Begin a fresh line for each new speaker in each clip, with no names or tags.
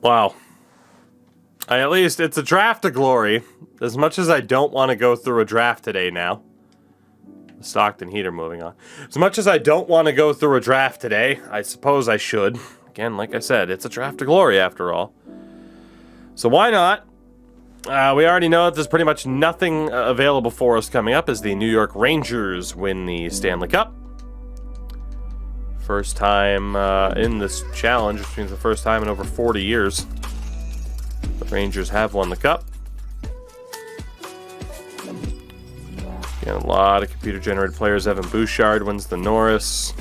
Wow. At least it's a draft of glory. As much as I don't want to go through a draft today now. The Stockton Heat are moving on. As much as I don't want to go through a draft today, I suppose I should. Again, like I said, it's a draft of glory after all. So why not? We already know that there's pretty much nothing available for us coming up as the New York Rangers win the Stanley Cup. First time in this challenge, which means the first time in over 40 years. The Rangers have won the Cup. Again, a lot of computer-generated players. Evan Bouchard wins the Norris.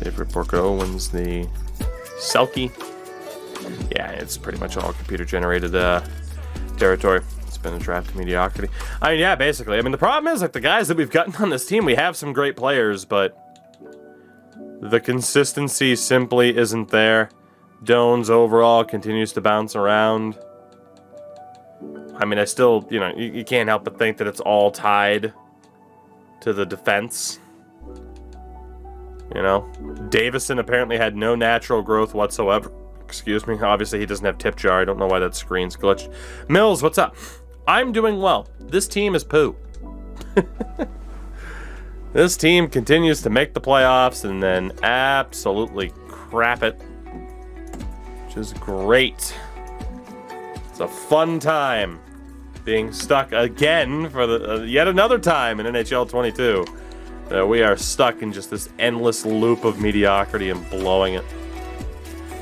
Favorite Borgo wins the Selke. Yeah, it's pretty much all computer-generated territory. It's been a draft of mediocrity. I mean, yeah, basically. I mean, the problem is, like, the guys that we've gotten on this team, we have some great players, but the consistency simply isn't there. Dones overall continues to bounce around. I mean, I still, you know, you can't help but think that it's all tied to the defense. You know, Davison apparently had no natural growth whatsoever. Excuse me. Obviously, he doesn't have tip jar. I don't know why that screen's glitched. Mills, what's up? I'm doing well. This team is poo. This team continues to make the playoffs and then absolutely crap it. Which is great. It's a fun time being stuck again for the yet another time in NHL 22. We are stuck in just this endless loop of mediocrity and blowing it.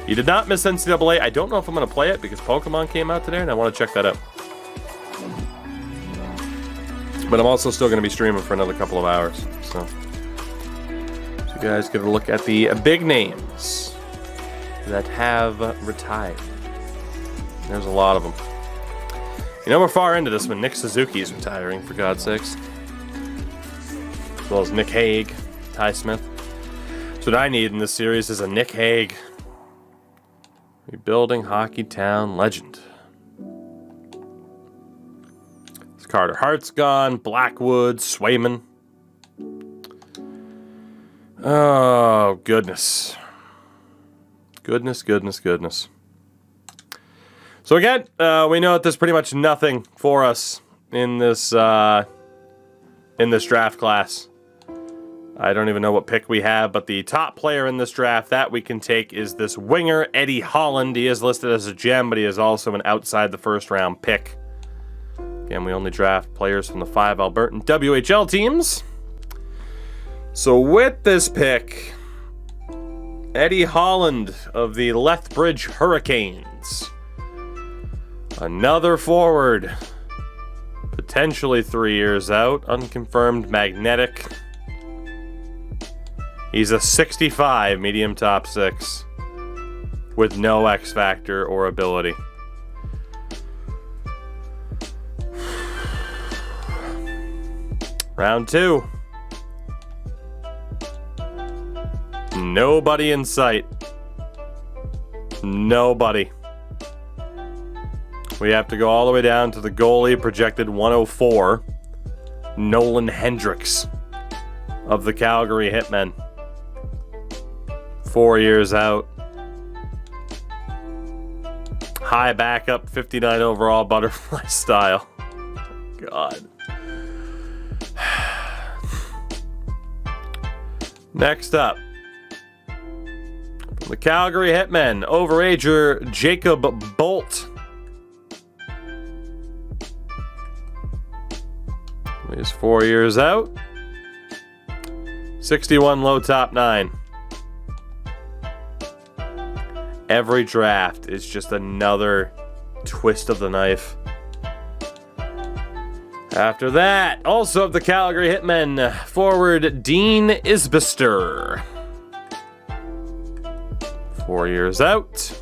You did not miss NCAA. I don't know if I'm going to play it because Pokemon came out today and I want to check that out. But I'm also still going to be streaming for another couple of hours. So you guys get a look at the big names that have retired. There's a lot of them. You know, we're far into this when Nick Suzuki is retiring, for God's sakes. As well as Nick Hague, Ty Smith. So what I need in this series is a Nick Hague. Rebuilding Hockey Town legend. Carter Hart's gone. Blackwood, Swayman. Oh, goodness. Goodness. So again, we know that there's pretty much nothing for us in this draft class. I don't even know what pick we have, but the top player in this draft that we can take is this winger, Eddie Holland. He is listed as a gem, but he is also an outside the first round pick. Again, we only draft players from the 5 Albertan WHL teams. So with this pick, Eddie Holland of the Lethbridge Hurricanes. Another forward. Potentially 3 years out. Unconfirmed magnetic. He's a 65 medium top 6 with no X factor or ability. Round 2. Nobody in sight. Nobody. We have to go all the way down to the goalie, projected 104. Nolan Hendricks of the Calgary Hitmen. 4 years out. High backup, 59 overall, butterfly style. God. Next up, from the Calgary Hitmen, overager Jacob Bolt. He's 4 years out. 61 low top 9. Every draft is just another twist of the knife. After that, also of the Calgary Hitmen, forward Dean Isbister. 4 years out.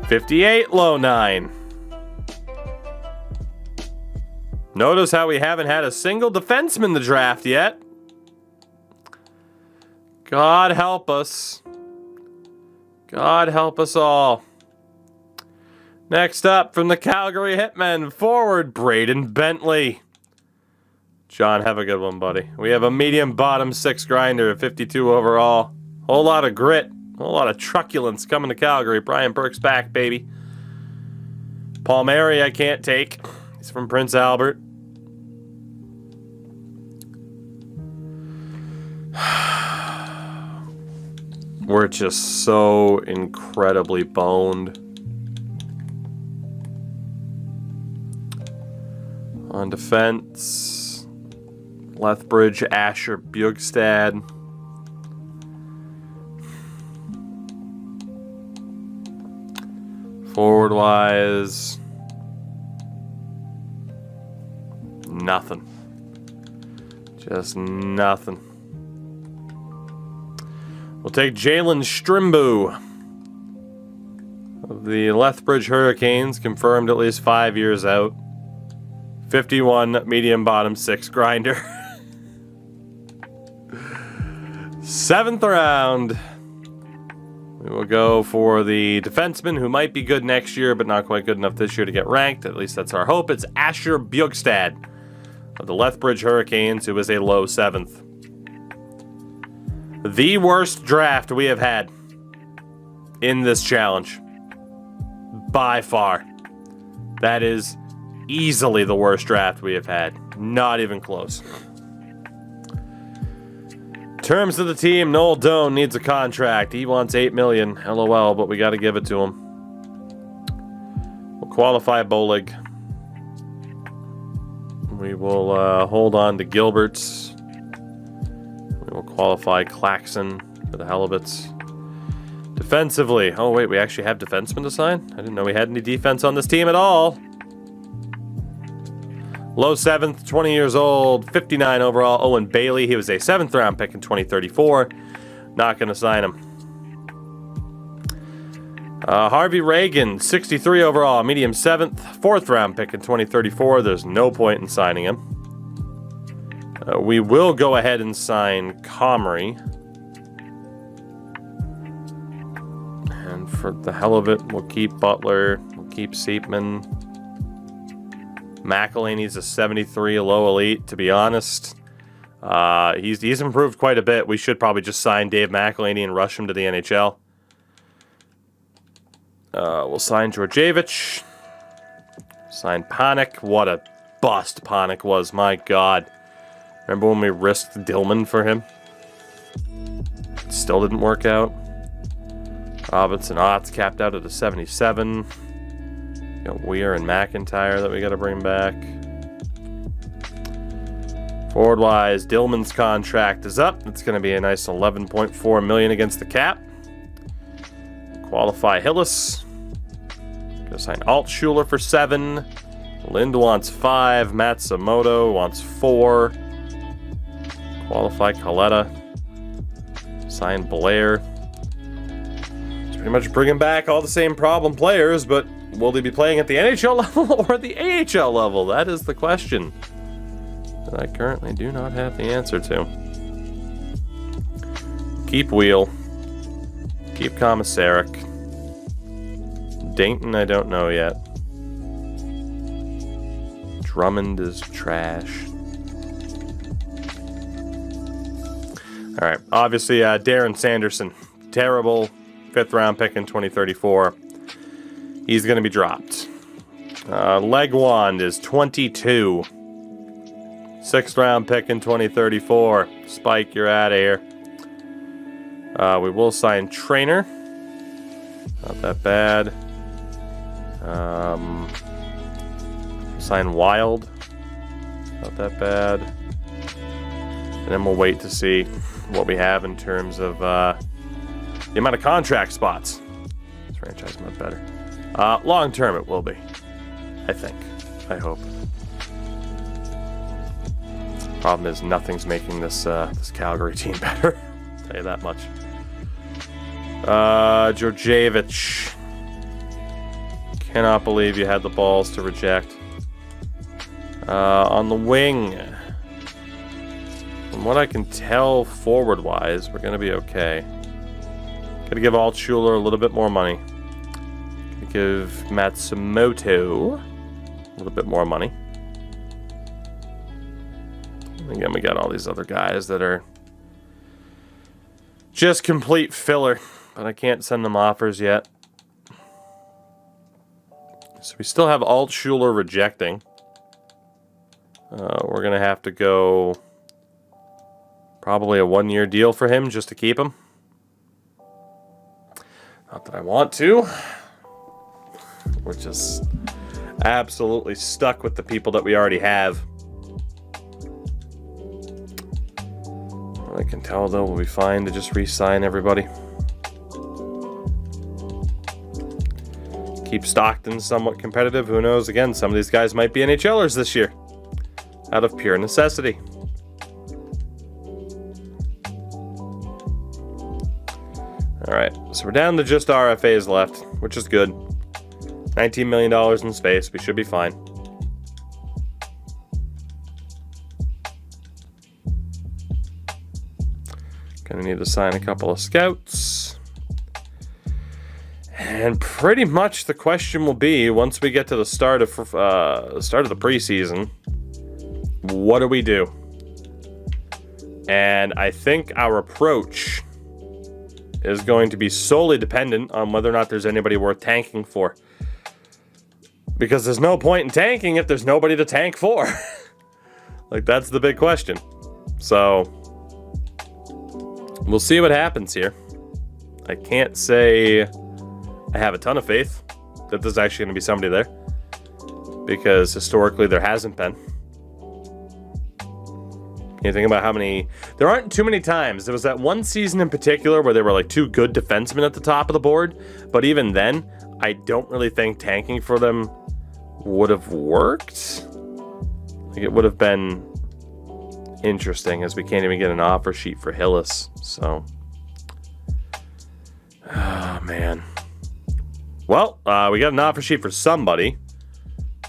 58 low 9. Notice how we haven't had a single defenseman in the draft yet. God help us. God help us all. Next up, from the Calgary Hitmen, forward Braden Bentley. John, have a good one, buddy. We have a medium bottom 6 grinder, 52 overall. Whole lot of grit, whole lot of truculence coming to Calgary. Brian Burke's back, baby. Palmieri, I can't take. He's from Prince Albert. We're just so incredibly boned. On defense, Lethbridge, Asher, Bjugstad. Forward-wise, nothing. Just nothing. We'll take Jalen Strimbu of the Lethbridge Hurricanes, confirmed at least 5 years out. 51 medium bottom 6 grinder. 7th round. We will go for the defenseman who might be good next year, but not quite good enough this year to get ranked. At least that's our hope. It's Asher Bjugstad of the Lethbridge Hurricanes, who is a low 7th. The worst draft we have had in this challenge. By far. That is easily the worst draft we have had. Not even close. Terms of the team, Noel Doan needs a contract. He wants $8 million. LOL, but we got to give it to him. We'll qualify Bolig. We will hold on to Gilberts. We will qualify Claxon for the Halibut's. Defensively. Oh, wait, we actually have defensemen to sign? I didn't know we had any defense on this team at all. Low 7th, 20 years old, 59 overall. Owen Bailey, he was a 7th round pick in 2034. Not going to sign him. Harvey Reagan, 63 overall, medium 7th, 4th round pick in 2034. There's no point in signing him. We will go ahead and sign Comrie. And for the hell of it, we'll keep Butler, we'll keep Seepman. McElhaney's a 73, a low elite, to be honest. He's improved quite a bit. We should probably just sign Dave McElhaney and rush him to the NHL. We'll sign Georgievich. Sign Panik. What a bust Panik was, my God. Remember when we risked Dillman for him? It still didn't work out. Robinson Ott's capped out at a 77. Got Weir and McIntyre that we got to bring back. Forward-wise, Dillman's contract is up. It's going to be a nice $11.4 million against the cap. Qualify Hillis. Going to sign Altschuler for 7. Lind wants 5. Matsumoto wants 4. Qualify Coletta. Sign Blair. It's pretty much bringing back all the same problem players, but will they be playing at the NHL level or the AHL level? That is the question that I currently do not have the answer to. Keep Wheel. Keep Komisarek. Dayton, I don't know yet. Drummond is trash. Alright, obviously Darren Sanderson. Terrible 5th round pick in 2034. He's going to be dropped. Legwand is 22. 6th round pick in 2034. Spike, you're out of here. We will sign Trainer. Not that bad. Sign Wild. Not that bad. And then we'll wait to see what we have in terms of the amount of contract spots. This franchise might be better. Long term it will be. I think. I hope. Problem is nothing's making this this Calgary team better. I'll tell you that much. Georgievich. Cannot believe you had the balls to reject. On the wing. From what I can tell forward-wise, we're going to be okay. Gotta give Altschuler a little bit more money. Gotta give Matsumoto a little bit more money. Again, we got all these other guys that are just complete filler, but I can't send them offers yet. So we still have Alt Schuler rejecting. We're going to have to go probably a 1-year deal for him just to keep him. Not that I want to. We're just absolutely stuck with the people that we already have. I can tell, though, we'll be fine to just re-sign everybody. Keep Stockton somewhat competitive. Who knows? Again, some of these guys might be NHLers this year. Out of pure necessity. Alright, so we're down to just RFAs left, which is good. $19 million in space. We should be fine. Gonna need to sign a couple of scouts. And pretty much the question will be, once we get to the start of the preseason, what do we do? And I think our approach is going to be solely dependent on whether or not there's anybody worth tanking for. Because there's no point in tanking if there's nobody to tank for. Like, that's the big question. So, we'll see what happens here. I can't say I have a ton of faith that there's actually going to be somebody there. Because historically there hasn't been. You think about how many... There aren't too many times. There was that one season in particular where there were like 2 good defensemen at the top of the board. But even then, I don't really think tanking for them would have worked. Like, it would have been interesting, as we can't even get an offer sheet for Hillis. So... Oh, man. Well, we got an offer sheet for somebody.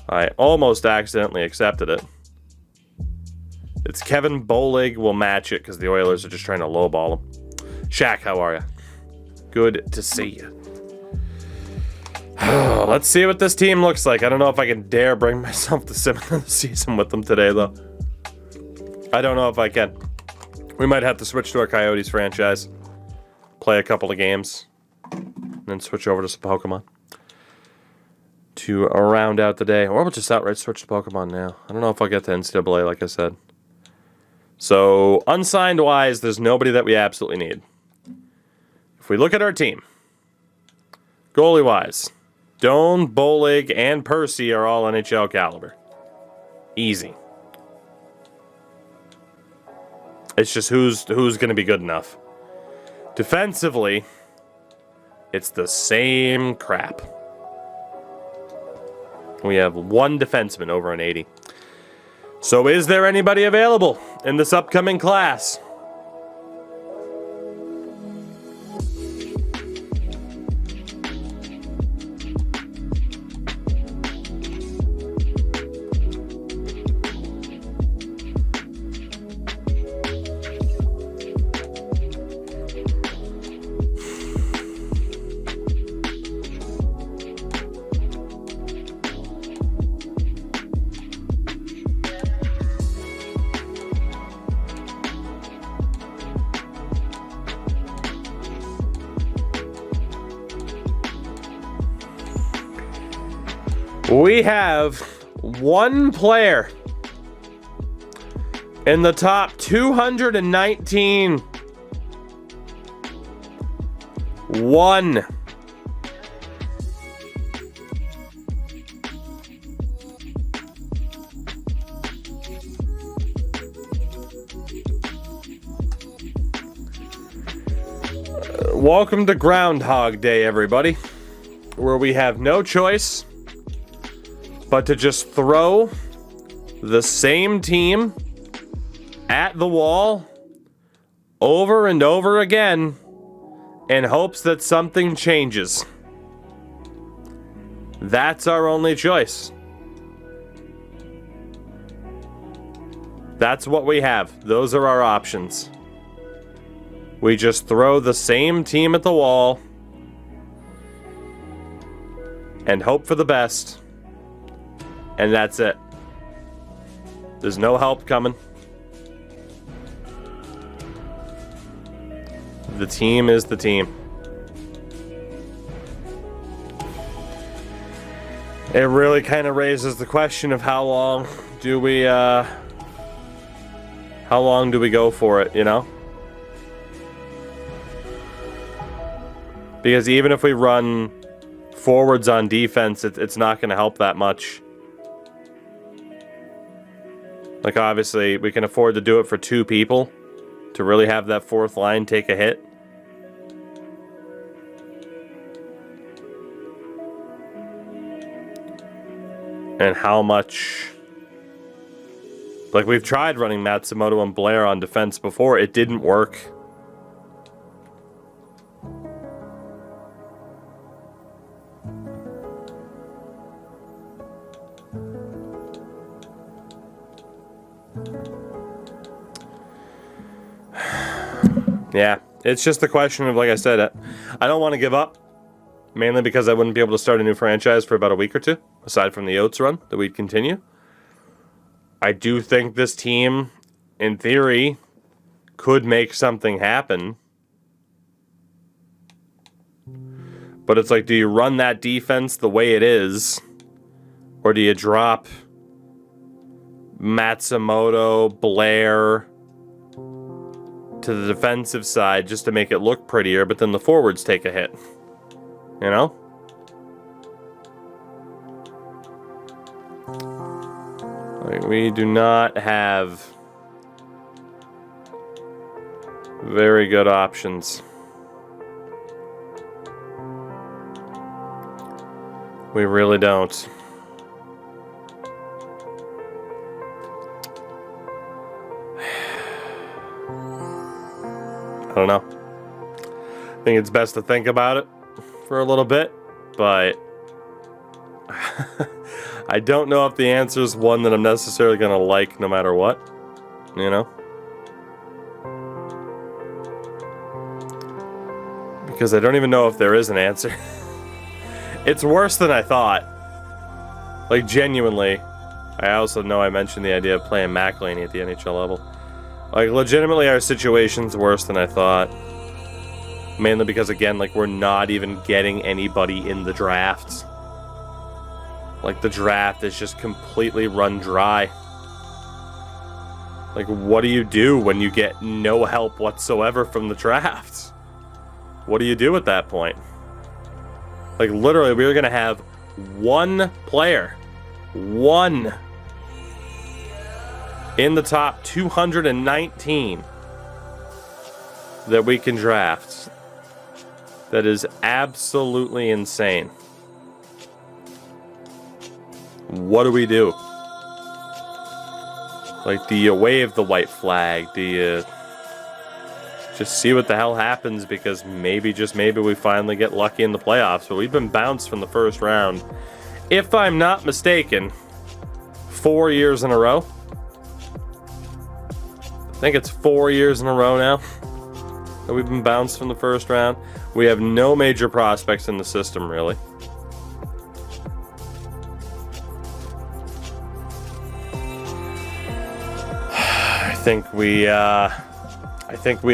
I almost accidentally accepted it. It's Kevin Bolig will match it because the Oilers are just trying to lowball him. Shaq, how are you? Good to see you. Let's see what this team looks like. I don't know if I can dare bring myself to sim the season with them today, though. I don't know if I can. We might have to switch to our Coyotes franchise. Play a couple of games. And then switch over to some Pokemon. To round out the day. Or we'll just outright switch to Pokemon now. I don't know if I'll get to NCAA, like I said. So, unsigned-wise, there's nobody that we absolutely need. If we look at our team, goalie-wise, Doan, Bolig, and Percy are all NHL caliber. Easy. It's just who's going to be good enough. Defensively, it's the same crap. We have 1 defenseman over an 80. So is there anybody available in this upcoming class? We have 1 player in the top 219. 1. Welcome to Groundhog Day, everybody, where we have no choice but to just throw the same team at the wall over and over again in hopes that something changes. That's our only choice. That's what we have. Those are our options. We just throw the same team at the wall and hope for the best. And that's it. There's no help coming. The team is the team. It really kind of raises the question of how long do we go for it, you know? Because even if we run forwards on defense, it's not going to help that much. Like, obviously, we can afford to do it for 2 people to really have that fourth line take a hit. And how much... Like, we've tried running Matsumoto and Blair on defense before. It didn't work. Yeah, it's just a question of, like I said, I don't want to give up. Mainly because I wouldn't be able to start a new franchise for about a week or 2. Aside from the Oates run that we'd continue. I do think this team, in theory, could make something happen. But it's like, do you run that defense the way it is? Or do you drop Matsumoto, Blair to the defensive side just to make it look prettier, but then the forwards take a hit? You know? Like, we do not have very good options. We really don't. I don't know. I think it's best to think about it for a little bit, but I don't know if the answer is one that I'm necessarily going to like no matter what, you know? Because I don't even know if there is an answer. It's worse than I thought. Like, genuinely. I also know I mentioned the idea of playing McElhaney at the NHL level. Like, legitimately, our situation's worse than I thought. Mainly because, again, like, we're not even getting anybody in the drafts. Like, the draft is just completely run dry. Like, what do you do when you get no help whatsoever from the drafts? What do you do at that point? Like, literally, we were going to have one player. One. In the top 219 that we can draft. That is absolutely insane. What do we do? Like, do you wave the white flag? Do you just see what the hell happens? Because maybe, just maybe, we finally get lucky in the playoffs. But we've been bounced from the first round, if I'm not mistaken, 4 years in a row. I think it's 4 years in a row now that we've been bounced from the first round. We have no major prospects in the system, really. I think we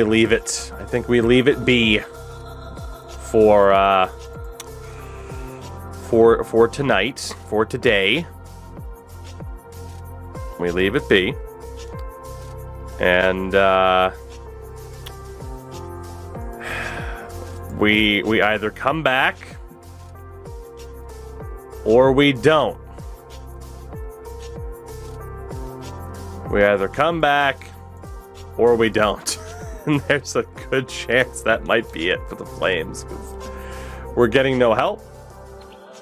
leave it. I think we leave it be for tonight, for today. We leave it be. And we either come back or we don't. We either come back or we don't. And there's a good chance that might be it for the Flames, because we're getting no help.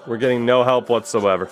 We're getting no help whatsoever.